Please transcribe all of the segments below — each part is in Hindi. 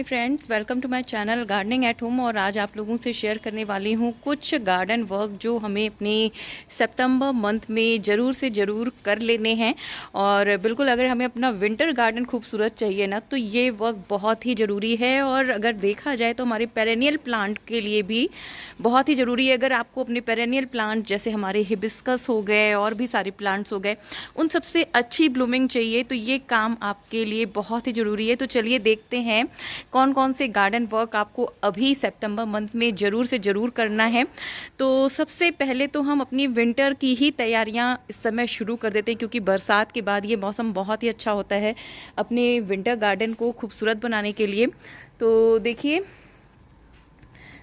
Hi friends, welcome to my channel gardening at home. और आज आप लोगों से शेयर करने वाली हूँ कुछ गार्डन वर्क जो हमें अपने सितंबर मंथ में ज़रूर से ज़रूर कर लेने हैं। और बिल्कुल अगर हमें अपना विंटर गार्डन खूबसूरत चाहिए ना, तो ये वर्क बहुत ही ज़रूरी है। और अगर देखा जाए तो हमारे पेरेनियल प्लांट के लिए भी बहुत ही ज़रूरी है। अगर आपको अपने पेरेनियल प्लांट जैसे हमारे हिबिस्कस हो गए और भी सारे प्लांट्स हो गए, उन सबसे अच्छी ब्लूमिंग चाहिए, तो ये काम आपके लिए बहुत ही ज़रूरी है। तो चलिए देखते हैं कौन कौन से गार्डन वर्क आपको अभी सितंबर मंथ में ज़रूर से ज़रूर करना है। तो सबसे पहले तो हम अपनी विंटर की ही तैयारियां इस समय शुरू कर देते हैं, क्योंकि बरसात के बाद ये मौसम बहुत ही अच्छा होता है अपने विंटर गार्डन को खूबसूरत बनाने के लिए। तो देखिए,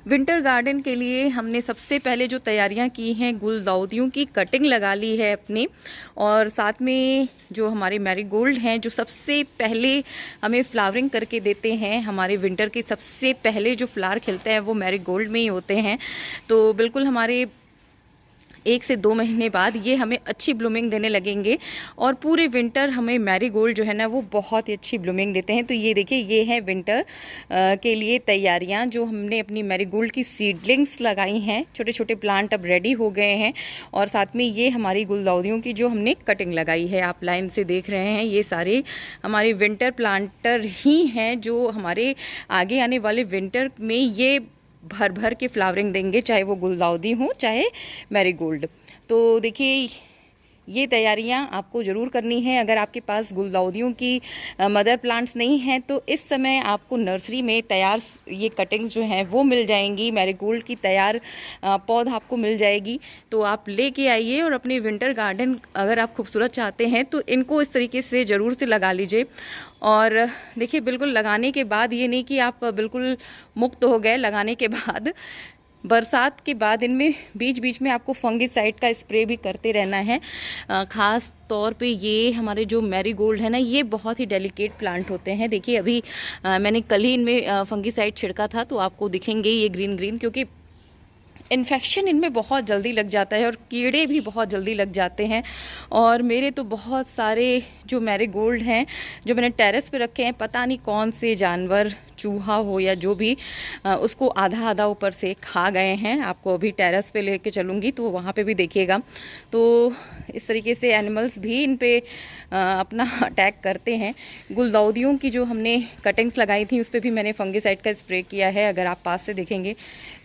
विंटर गार्डन के लिए हमने सबसे पहले जो तैयारियां की हैं, गुलदाउदियों की कटिंग लगा ली है अपने, और साथ में जो हमारे मैरीगोल्ड हैं जो सबसे पहले हमें फ्लावरिंग करके देते हैं। हमारे विंटर के सबसे पहले जो फ्लावर खिलते हैं वो मैरीगोल्ड में ही होते हैं। तो बिल्कुल हमारे 1 से 2 महीने बाद ये हमें अच्छी ब्लूमिंग देने लगेंगे, और पूरे विंटर हमें मैरीगोल्ड जो है ना वो बहुत ही अच्छी ब्लूमिंग देते हैं। तो ये देखिए, ये है विंटर के लिए तैयारियां जो हमने अपनी मैरीगोल्ड की सीडलिंग्स लगाई हैं। छोटे छोटे प्लांट अब रेडी हो गए हैं, और साथ में ये हमारी गुलदाउदियों की जो हमने कटिंग लगाई है, आप लाइन से देख रहे हैं, ये सारे हमारे विंटर प्लांटर ही हैं जो हमारे आगे आने वाले विंटर में ये भर भर के फ्लावरिंग देंगे, चाहे वो गुलदाउदी हो चाहे मैरीगोल्ड। तो देखिए, ये तैयारियां आपको ज़रूर करनी है। अगर आपके पास गुलदाउदियों की मदर प्लांट्स नहीं हैं, तो इस समय आपको नर्सरी में तैयार ये कटिंग्स जो हैं वो मिल जाएंगी। मैरीगोल्ड की तैयार पौध आपको मिल जाएगी, तो आप लेके आइए और अपने विंटर गार्डन अगर आप खूबसूरत चाहते हैं तो इनको इस तरीके से ज़रूर से लगा लीजिए। और देखिए, बिल्कुल लगाने के बाद ये नहीं कि आप बिल्कुल मुक्त हो गए। लगाने के बाद बरसात के बाद इनमें बीच बीच में आपको फंगिसाइड का स्प्रे भी करते रहना है। ख़ास तौर पे ये हमारे जो मैरीगोल्ड है ना, ये बहुत ही डेलिकेट प्लांट होते हैं। देखिए, अभी मैंने कल ही इनमें फंगिसाइड छिड़का था, तो आपको दिखेंगे ये ग्रीन ग्रीन, क्योंकि इन्फेक्शन इनमें बहुत जल्दी लग जाता है और कीड़े भी बहुत जल्दी लग जाते हैं। और मेरे तो बहुत सारे जो मैरीगोल्ड हैं जो मैंने टेरेस पे रखे हैं, पता नहीं कौन से जानवर, चूहा हो या जो भी, उसको आधा आधा ऊपर से खा गए हैं। आपको अभी टेरेस पे लेके चलूँगी तो वहाँ पे भी देखिएगा। तो इस तरीके से एनिमल्स भी इन पे अपना अटैक करते हैं। गुलदाउदियों की जो हमने कटिंग्स लगाई थी उस पर भी मैंने फंगिसाइड का स्प्रे किया है। अगर आप पास से देखेंगे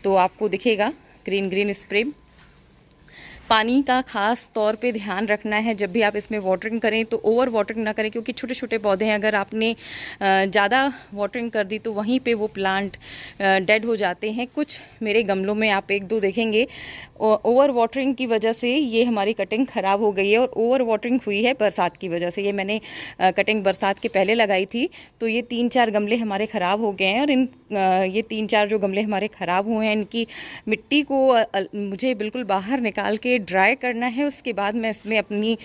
तो आपको दिखेगा ग्रीन ग्रीन स्प्रे। पानी का खास तौर पे ध्यान रखना है। जब भी आप इसमें वाटरिंग करें तो ओवर वाटरिंग ना करें, क्योंकि छोटे छोटे पौधे हैं, अगर आपने ज़्यादा वाटरिंग कर दी तो वहीं पे वो प्लांट डेड हो जाते हैं। कुछ मेरे गमलों में आप 1-2 देखेंगे ओवर वाटरिंग की वजह से ये हमारी कटिंग ख़राब हो गई है, और ओवर वाटरिंग हुई है बरसात की वजह से। ये मैंने कटिंग बरसात के पहले लगाई थी, तो ये 3-4 गमले हमारे ख़राब हो गए हैं। और ये 3-4 जो गमले हमारे ख़राब हुए हैं, इनकी मिट्टी को मुझे बिल्कुल बाहर निकाल के ड्राई करना है। उसके बाद मैं इसमें अपनी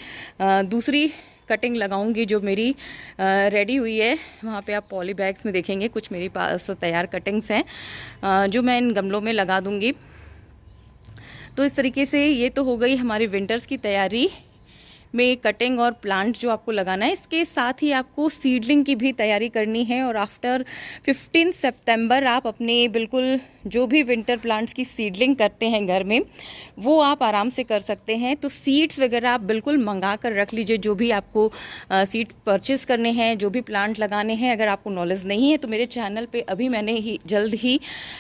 दूसरी कटिंग लगाऊंगी जो मेरी रेडी हुई है। वहाँ पे आप पॉली बैग्स में देखेंगे कुछ मेरे पास तैयार कटिंग्स हैं जो मैं इन गमलों में लगा दूंगी। तो इस तरीके से ये तो हो गई हमारी विंटर्स की तैयारी में कटिंग और प्लांट जो आपको लगाना है। इसके साथ ही आपको सीडलिंग की भी तैयारी करनी है, और आफ्टर 15 सितंबर आप अपने बिल्कुल जो भी विंटर प्लांट्स की सीडलिंग करते हैं घर में, वो आप आराम से कर सकते हैं। तो सीड्स वगैरह आप बिल्कुल मंगा कर रख लीजिए, जो भी आपको सीड परचेज़ करने हैं, जो भी प्लांट लगाने हैं। अगर आपको नॉलेज नहीं है तो मेरे चैनल पे अभी मैंने जल्द ही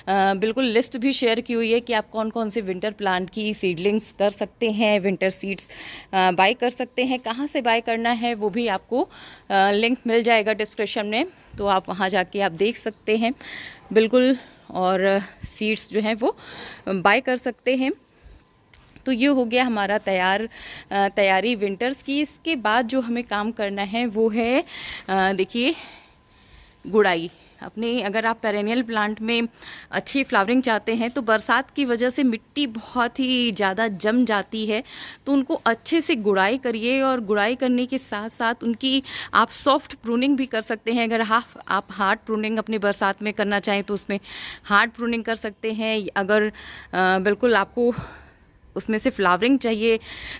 बिल्कुल लिस्ट भी शेयर की हुई है कि आप कौन कौन से विंटर प्लांट की सीडलिंग्स कर सकते हैं, विंटर सीड्स बाय कर सकते हैं। कहाँ से बाय करना है वो भी आपको लिंक मिल जाएगा डिस्क्रिप्शन में, तो आप वहाँ जाके आप देख सकते हैं बिल्कुल, और सीड्स जो हैं वो बाय कर सकते हैं। तो ये हो गया हमारा तैयारी विंटर्स की। इसके बाद जो हमें काम करना है वो है देखिए, गुड़ाई। अपने अगर आप पेरेनियल प्लांट में अच्छी फ्लावरिंग चाहते हैं, तो बरसात की वजह से मिट्टी बहुत ही ज़्यादा जम जाती है, तो उनको अच्छे से गुड़ाई करिए। और गुड़ाई करने के साथ साथ उनकी आप सॉफ्ट प्रूनिंग भी कर सकते हैं। अगर आप हार्ड प्रूनिंग अपने बरसात में करना चाहें तो उसमें हार्ड प्रूनिंग कर सकते हैं। अगर बिल्कुल आपको उसमें से फ्लावरिंग चाहिए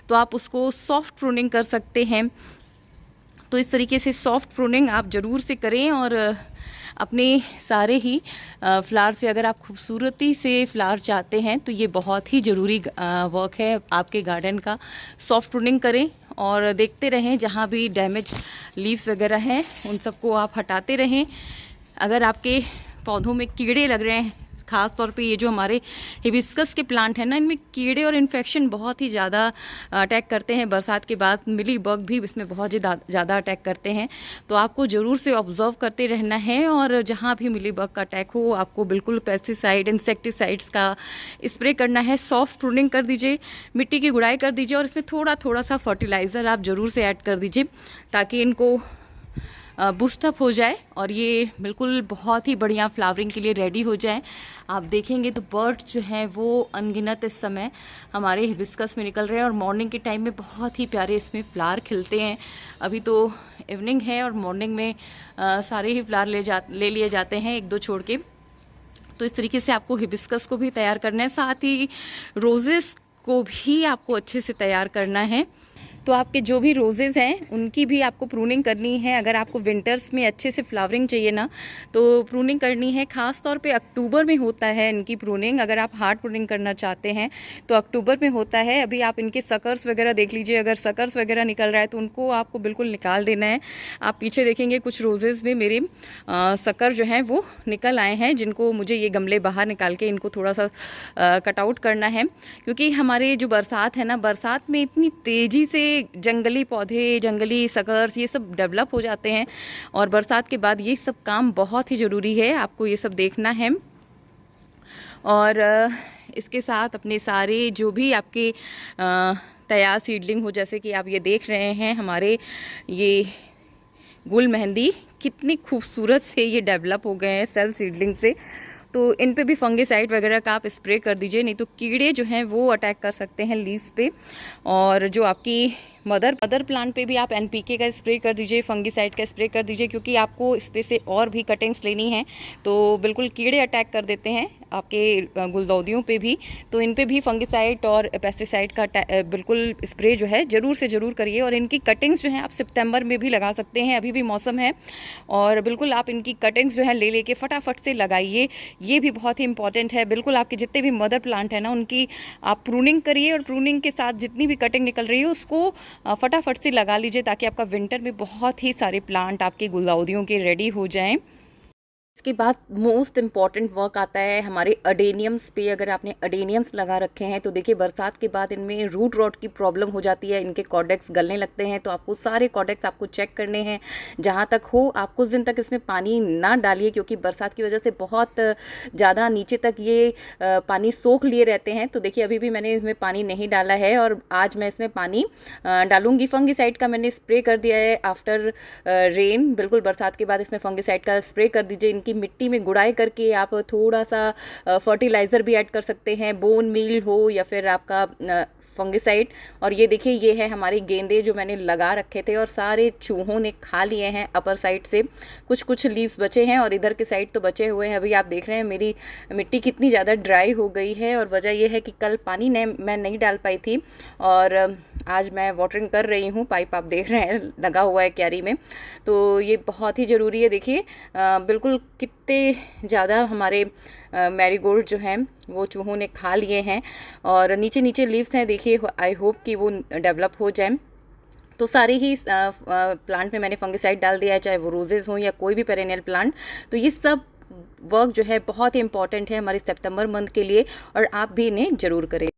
तो आप उसको सॉफ्ट प्रूनिंग कर सकते हैं। तो इस तरीके से सॉफ्ट प्रूनिंग आप ज़रूर से करें और अपने सारे ही फ्लावर से अगर आप खूबसूरती से फ्लावर चाहते हैं तो ये बहुत ही ज़रूरी वर्क है आपके गार्डन का। सॉफ्ट प्रूनिंग करें और देखते रहें, जहाँ भी डैमेज लीव्स वगैरह हैं उन सबको आप हटाते रहें। अगर आपके पौधों में कीड़े लग रहे हैं, ख़ास तौर पे ये जो हमारे हिबिस्कस के प्लांट हैं ना, इनमें कीड़े और इन्फेक्शन बहुत ही ज़्यादा अटैक करते हैं। बरसात के बाद मिली बग भी इसमें बहुत ज़्यादा अटैक करते हैं, तो आपको ज़रूर से ऑब्जर्व करते रहना है। और जहाँ भी मिली बग का अटैक हो, आपको बिल्कुल पेस्टिसाइड, इंसेक्टिसाइड्स का स्प्रे करना है। सॉफ्ट प्रूनिंग कर दीजिए, मिट्टी की गुड़ाई कर दीजिए और इसमें थोड़ा थोड़ा सा फर्टिलाइज़र आप ज़रूर से ऐड कर दीजिए ताकि इनको बूस्टअप हो जाए और ये बिल्कुल बहुत ही बढ़िया फ्लावरिंग के लिए रेडी हो जाए। आप देखेंगे तो बर्ड जो हैं वो अनगिनत इस समय हमारे हिबिस्कस में निकल रहे हैं और मॉर्निंग के टाइम में बहुत ही प्यारे इसमें फ्लावर खिलते हैं। अभी तो इवनिंग है और मॉर्निंग में सारे ही फ्लावर ले लिए जाते हैं, एक दो छोड़ के। तो इस तरीके से आपको हिबिस्कस को भी तैयार करना है, साथ ही रोजेस को भी आपको अच्छे से तैयार करना है। तो आपके जो भी रोजेज़ हैं उनकी भी आपको प्रूनिंग करनी है। अगर आपको विंटर्स में अच्छे से फ्लावरिंग चाहिए ना, तो प्रूनिंग करनी है। ख़ास तौर पे अक्टूबर में होता है इनकी प्रूनिंग। अगर आप हार्ड प्रूनिंग करना चाहते हैं तो अक्टूबर में होता है। अभी आप इनके सकर्स वगैरह देख लीजिए, अगर सकर्स वगैरह निकल रहा है तो उनको आपको बिल्कुल निकाल देना है। आप पीछे देखेंगे कुछ रोजेज़ में मेरे सकर जो हैं वो निकल आए हैं, जिनको मुझे ये गमले बाहर निकाल के इनको थोड़ा सा कटआउट करना है। क्योंकि हमारे जो बरसात है ना, बरसात में इतनी तेज़ी से जंगली पौधे, जंगली सकर्स ये सब डेवलप हो जाते हैं और बरसात के बाद ये सब काम बहुत ही ज़रूरी है, आपको ये सब देखना है। और इसके साथ अपने सारे जो भी आपके तैयार सीडलिंग हो, जैसे कि आप ये देख रहे हैं हमारे ये गुल मेहंदी कितनी खूबसूरत से ये डेवलप हो गए हैं सेल्फ सीडलिंग से। तो इन पे भी फंगिसाइड वगैरह का आप स्प्रे कर दीजिए, नहीं तो कीड़े जो हैं वो अटैक कर सकते हैं लीव्स पे। और जो आपकी मदर प्लांट पे भी आप एनपीके का स्प्रे कर दीजिए, फंगिसाइड का स्प्रे कर दीजिए, क्योंकि आपको इस पे से और भी कटिंग्स लेनी है। तो बिल्कुल कीड़े अटैक कर देते हैं आपके गुलदाउदियों पे भी, तो इन पे भी फंगिसाइड और पेस्टिसाइड का बिल्कुल स्प्रे जो है ज़रूर से ज़रूर करिए। और इनकी कटिंग्स जो हैं आप सितंबर में भी लगा सकते हैं, अभी भी मौसम है, और बिल्कुल आप इनकी कटिंग्स जो है ले लेके फटाफट से लगाइए। ये भी बहुत ही इंपॉर्टेंट है। बिल्कुल आपके जितने भी मदर प्लांट है ना, उनकी आप प्रूनिंग करिए और प्रूनिंग के साथ जितनी भी कटिंग निकल रही है उसको फटाफट से लगा लीजिए, ताकि आपका विंटर में बहुत ही सारे प्लांट आपके गुलदाउदियों के रेडी हो जाएं। इसके बाद मोस्ट इम्पॉर्टेंट वर्क आता है हमारे अडेनियम्स पे। अगर आपने अडेनियम्स लगा रखे हैं तो देखिए बरसात के बाद इनमें रूट रॉट की प्रॉब्लम हो जाती है, इनके कॉर्डेक्स गलने लगते हैं। तो आपको सारे कॉर्डेक्स आपको चेक करने हैं। जहाँ तक हो आप कुछ दिन तक इसमें पानी ना डालिए, क्योंकि बरसात की वजह से बहुत ज़्यादा नीचे तक ये पानी सोख लिए रहते हैं। तो देखिए अभी भी मैंने इसमें पानी नहीं डाला है और आज मैं इसमें पानी डालूंगी। फंगिसाइड का मैंने स्प्रे कर दिया है आफ्टर रेन। बिल्कुल बरसात के बाद इसमें फंगिसाइड का स्प्रे कर दीजिए। इनकी मिट्टी में गुड़ाई करके आप थोड़ा सा फर्टिलाइज़र भी ऐड कर सकते हैं, बोन मील हो या फिर आपका फंगिसाइड। और ये देखिए ये है हमारे गेंदे जो मैंने लगा रखे थे और सारे चूहों ने खा लिए हैं। अपर साइड से कुछ लीव्स बचे हैं और इधर के साइड तो बचे हुए हैं। अभी आप देख रहे हैं मेरी मिट्टी कितनी ज़्यादा ड्राई हो गई है, और वजह यह है कि कल पानी मैं नहीं डाल पाई थी और आज मैं वाटरिंग कर रही हूँ। पाइप आप देख रहे हैं लगा हुआ है क्यारी में, तो ये बहुत ही ज़रूरी है। देखिए बिल्कुल कितने ज़्यादा हमारे मैरीगोल्ड जो हैं वो चूहों ने खा लिए हैं और नीचे नीचे लीव्स हैं। देखिए आई होप कि वो डेवलप हो जाए। तो सारे ही प्लांट में मैंने फंगिसाइड डाल दिया है, चाहे वो रोजेज़ हों या कोई भी पेरेनियल प्लांट। तो ये सब वर्क जो है बहुत ही इंपॉर्टेंट है हमारे सितंबर मंथ के लिए, और आप भी इन्हें ज़रूर करें।